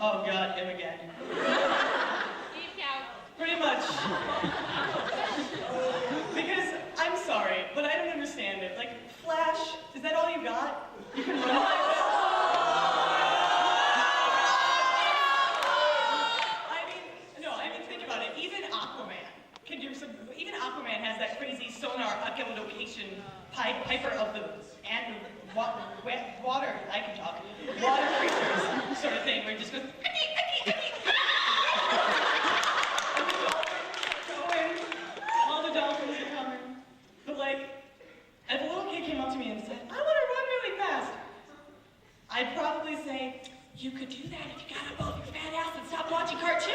Oh God, him again. Steve Cow. Pretty much. Because, I'm sorry, but I don't understand it. Like, Flash, is that all you got? You can run like this? I mean, think about it. Even Aquaman can do some, even Aquaman has that crazy sonar echolocation piper of the water, I can talk, water creatures sort of thing, where it just goes, all the dolphins are coming. But like, if a little kid came up to me and said, I want to run really fast, I'd probably say, you could do that if you got up off your fat ass and stopped watching cartoons.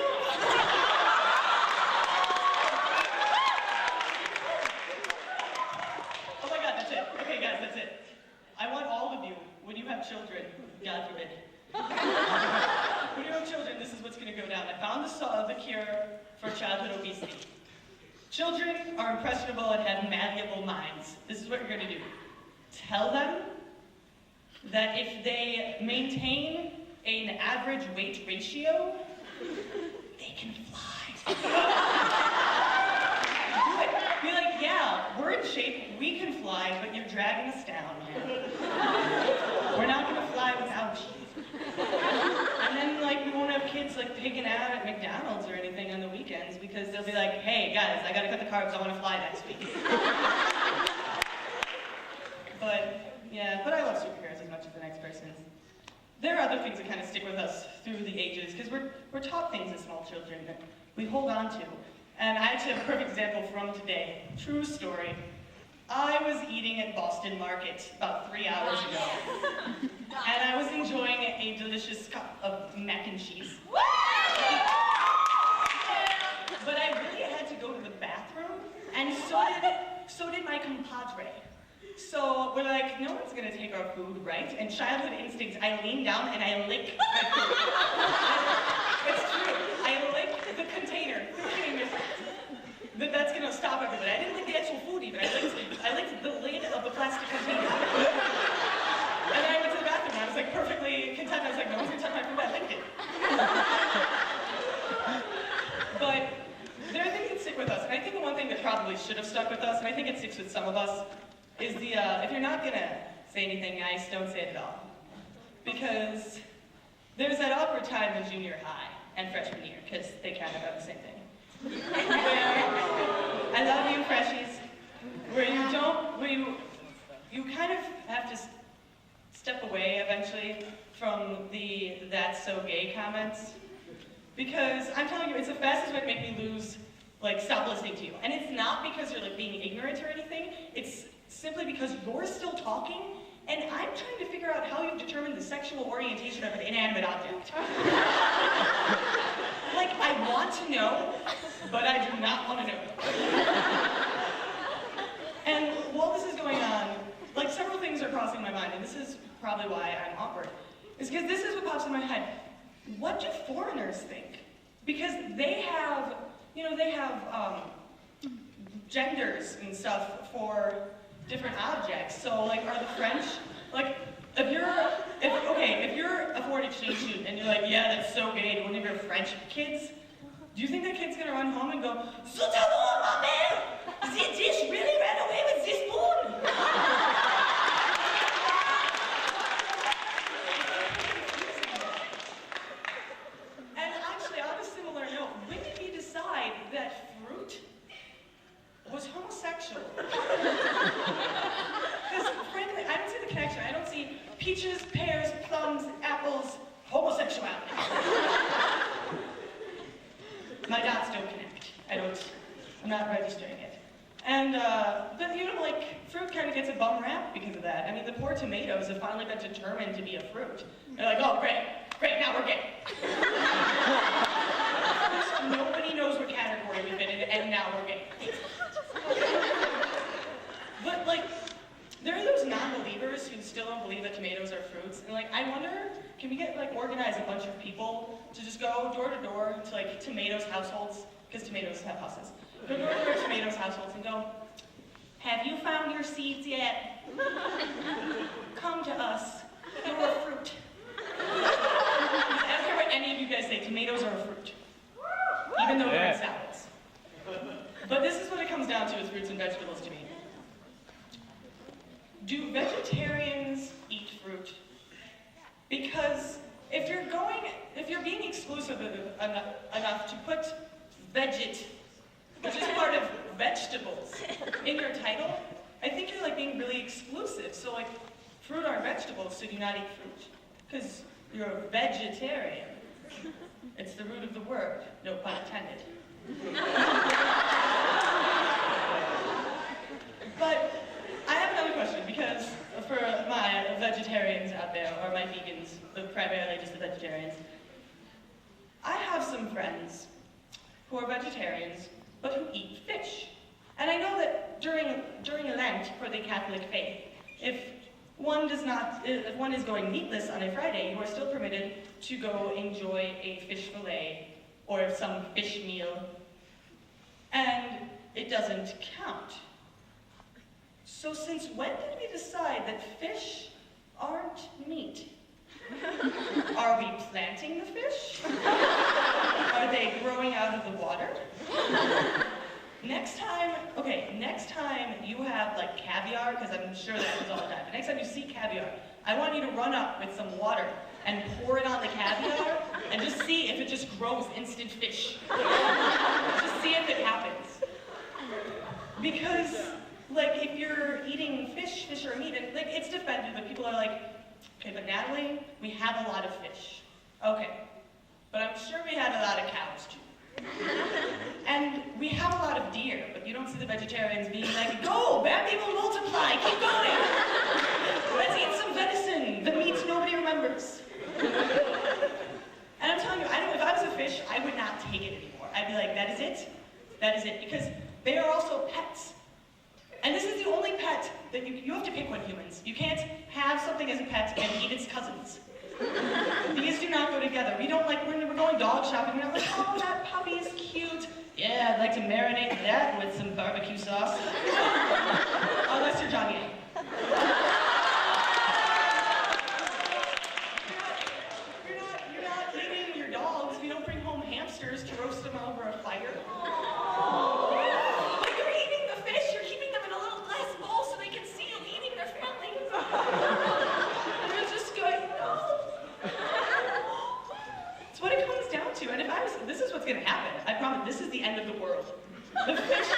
Oh my God, that's it. Okay guys, that's it. I want all of you, when you have children, God forbid, when you have children, this is what's going to go down. I found the cure for childhood obesity. Children are impressionable and have malleable minds. This is what you're going to do. Tell them that if they maintain an average weight ratio, they can fly. Do it. Be like, yeah, we're in shape, we can fly, but you're dragging us down, man. We're not going to fly without you. And then, like, we won't have kids, like, pigging out at McDonald's or anything on the weekends because they'll be like, hey, guys, I gotta cut the carbs, I want to fly next week. But, yeah, but I love superheroes as much as the next person. There are other things that kind of stick with us through the ages because we're taught things as small children that we hold on to. And I actually have a perfect example from today. True story. I was eating at Boston Market about 3 hours ago. And I was enjoying a delicious cup of mac and cheese. But I really had to go to the bathroom, and so did my compadre. So we're like, no one's gonna take our food, right? And childhood instincts, I lean down and I lick my food. It's true. I lick the container, thinking that that's gonna stop everybody. I didn't lick the actual food even. I licked the lid of the plastic container. And then I went to the bathroom and I was like perfectly content. I was like, no one's gonna touch my food, I licked it. But there are things that stick with us. And I think the one thing that probably should have stuck with us, and I think it sticks with some of us, is the, if you're not gonna say anything nice, don't say it at all. Because there's that awkward time in junior high and freshman year, because they kind of have the same thing. I love you, freshies, where you kind of have to step away eventually from the "that's so gay" comments. Because I'm telling you, it's the fastest way to make me lose, like, stop listening to you. And it's not because you're, like, being ignorant or anything, it's simply because you're still talking, and I'm trying to figure out how you've determined the sexual orientation of an inanimate object. Like, I want to know, but I do not want to know. And while this is going on, like, several things are crossing my mind, and this is probably why I'm awkward. Is because this is what pops in my head. What do foreigners think? Because they have, genders and stuff for different objects. So, like, are the French, like, if you're a foreign exchange student and you're like, yeah, that's so gay to one of your French kids, do you think that kid's gonna run home and go, "Zut alors, ma mère! The dish really ran away with the spoon!" And actually, on a similar note, when did he decide that fruit was homosexual? Because, frankly, I don't see the connection. I don't see peaches, pears, plums, apples, homosexuality. My dots don't connect. I'm not registering it. And, but like, fruit kind of gets a bum rap because of that. I mean, the poor tomatoes have finally been determined to be a fruit. They're like, oh, great, now we're gay. Nobody knows what category we've been in, and now we're gay. But, like, there are those non-believers who still don't believe that tomatoes are fruits, and, like, I wonder, can we get, like, organize a bunch of people to just go door to door to, like, tomatoes households, because tomatoes have houses. Go door to door to tomatoes households and go, have you found your seeds yet? Come to us. You're a fruit. I don't care what any of you tomatoes are a fruit, even though they're in salads. But this is what it comes down to with fruits and vegetables to me. Do vegetarians eat fruit? Because if you're being exclusive enough to put veget, which is part of vegetables, in your title, I think you're like being really exclusive. So like, fruit are vegetables, so do not eat fruit. Because you're a vegetarian. It's the root of the word, no pun intended. But I have another question, because for my vegetarians out there, or my vegans, but primarily just the vegetarians, I have some friends who are vegetarians, but who eat fish. And I know that during Lent for the Catholic faith, if one is going meatless on a Friday, you are still permitted to go enjoy a fish fillet or some fish meal, and it doesn't count. So since when did we decide that fish aren't meat? Are we planting the fish? Are they growing out of the water? Next time you have like caviar, because I'm sure that happens all the time, but next time you see caviar, I want you to run up with some water and pour it on the caviar and just see if it just grows instant fish. Just see if it happens. Because like if you're eating fish are meat, and like it's defended, but people are like, okay, but Natalie, we have a lot of fish. Okay, but I'm sure we had a lot of cows too. And we have a lot of deer, but you don't see the vegetarians being like, go, Bambi will multiply, keep going. Let's eat some venison, the meat nobody remembers. And I'm telling you, I know if I was a fish, I would not take it anymore. I'd be like, that is it, because they are also pets. And this is the only pet that you have to pick one, humans. You can't have something as a pet and eat its cousins. These do not go together. We don't like, when we're going dog shopping, we're not like, oh, that puppy is cute. Yeah, I'd like to marinate that with some barbecue sauce. Unless you're Johnny. You're not eating your dogs. We don't bring home hamsters to roast them over a fire. But you're eating the fish. You're keeping them in a little glass bowl so they can see you eating their fillings. You're just going, no. It's what it comes down to. And this is what's going to happen. I promise, this is the end of the world. The fish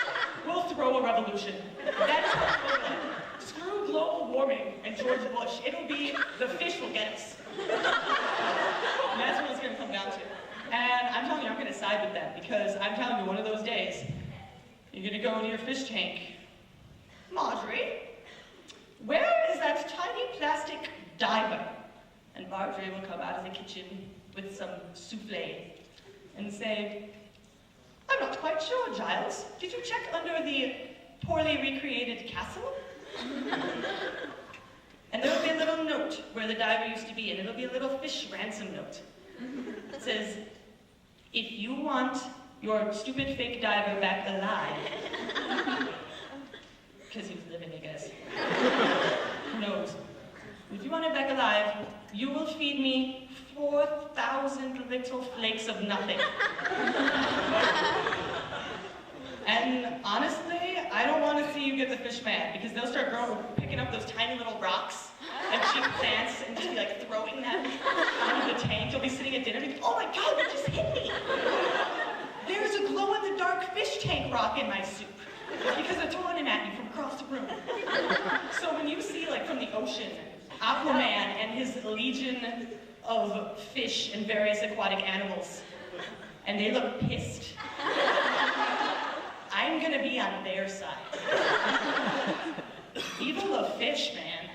will throw a revolution. That's what's going to happen. Screw global warming and George Bush. It'll be, the fish will get us. And that's what it's going to come down to. And I'm telling you, I'm going to side with them, because I'm telling you, one of those days, you're going to go into your fish tank. Marjorie, where is that tiny plastic diver? And Marjorie will come out of the kitchen with some souffle and say, I'm not quite sure, Giles. Did you check under the poorly recreated castle? And there'll be a little note where the diver used to be, and it'll be a little fish ransom note. It says, if you want your stupid fake diver back alive, because he was living, I guess. Who knows? If you want him back alive, you will feed me 4,000 little flakes of nothing. And honestly, I don't want to see you get the fish mad, because they'll start picking up those tiny little rocks and cheap plants and just be like throwing them out of the tank. You'll be sitting at dinner and be, oh my God, that just hit me. There's a glow-in-the-dark fish tank rock in my soup, because they're throwing him at you from across the room. So when you see, like, from the ocean, Aquaman and his legion of fish and various aquatic animals, and they look pissed, I'm gonna be on their side. Evil of fish, man.